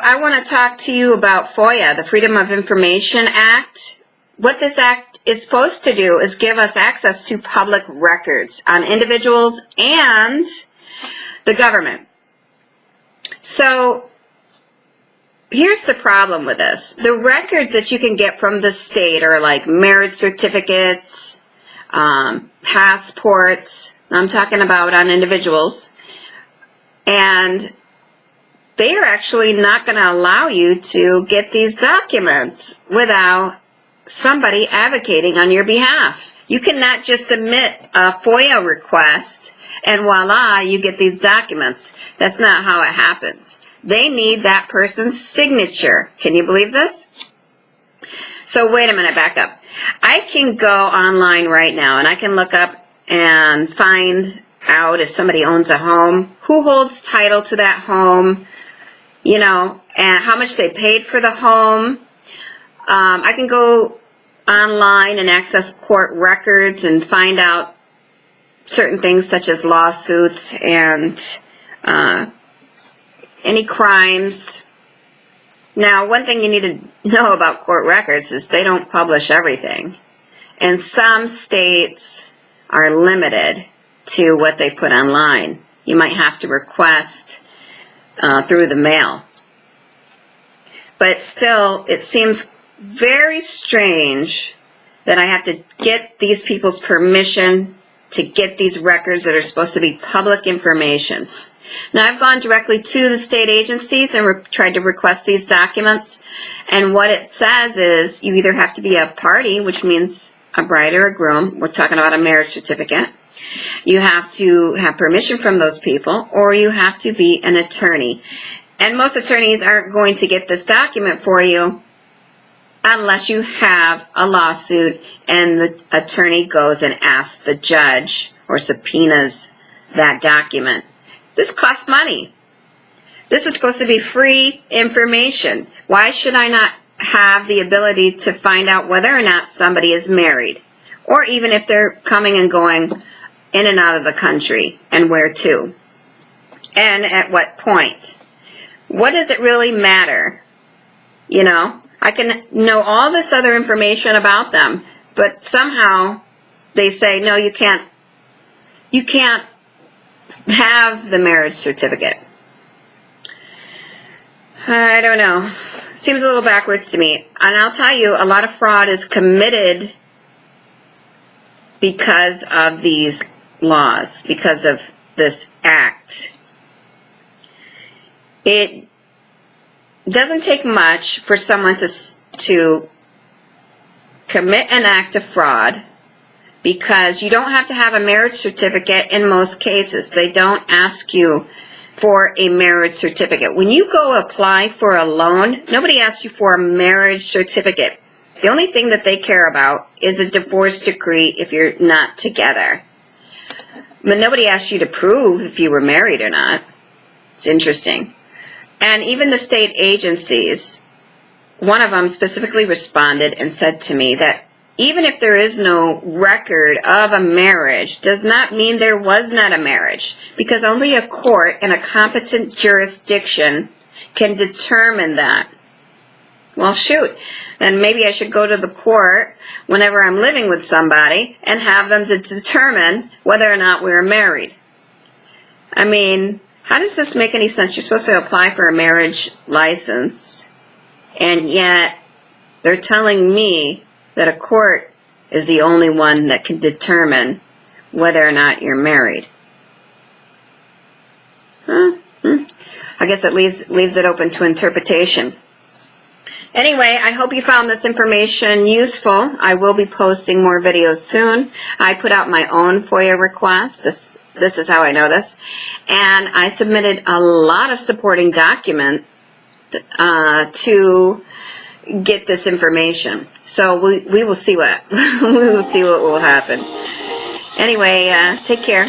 I want to talk to you about FOIA, the Freedom of Information Act. What this act is supposed to do is give us access to public records on individuals and the government. So here's the problem with this. The records that you can get from the state are like marriage certificates, passports. I'm talking about on individuals. And they are actually not going to allow you to get these documents without somebody advocating on your behalf. You cannot just submit a FOIA request and voila, you get these documents. That's not how it happens. They need that person's signature. Can you believe this? So wait a minute, back up. I can go online right now and I can look up and find out if somebody owns a home, who holds title to that home, you know, and how much they paid for the home. I can go online and access court records and find out certain things such as lawsuits and any crimes. Now, one thing you need to know about court records is they don't publish everything. And some states are limited to what they put online. You might have to request through the mail. But still, it seems very strange that I have to get these people's permission to get these records that are supposed to be public information. Now, I've gone directly to the state agencies and tried to request these documents, and what it says is you either have to be a party, which means a bride or a groom. We're talking about a marriage certificate. You have to have permission from those people, or you have to be an attorney. And most attorneys aren't going to get this document for you unless you have a lawsuit and the attorney goes and asks the judge or subpoenas that document. This costs money. This is supposed to be free information. Why should I not have the ability to find out whether or not somebody is married, or even if they're coming and going in and out of the country, and where to, and at what point? What does it really matter? You know, I can know all this other information about them, but somehow they say, no, you can't have the marriage certificate. I don't know. Seems a little backwards to me. And I'll tell you, a lot of fraud is committed because of these laws, because of this act. It doesn't take much for someone to commit an act of fraud, because you don't have to have a marriage certificate in most cases. They don't ask you for a marriage certificate. When you go apply for a loan, nobody asks you for a marriage certificate. The only thing that they care about is a divorce decree if you're not together. But nobody asked you to prove if you were married or not. It's interesting. And even the state agencies, one of them specifically responded and said to me that even if there is no record of a marriage, does not mean there was not a marriage, because only a court in a competent jurisdiction can determine that. Well, shoot, then maybe I should go to the court whenever I'm living with somebody and have them to determine whether or not we're married. I mean, how does this make any sense? You're supposed to apply for a marriage license, and yet they're telling me that a court is the only one that can determine whether or not you're married. I guess it leaves it open to interpretation. Anyway, I hope you found this information useful. I will be posting more videos soon. I put out my own FOIA request. This is how I know this. And I submitted a lot of supporting document to get this information. So we will see what will happen. Anyway, take care.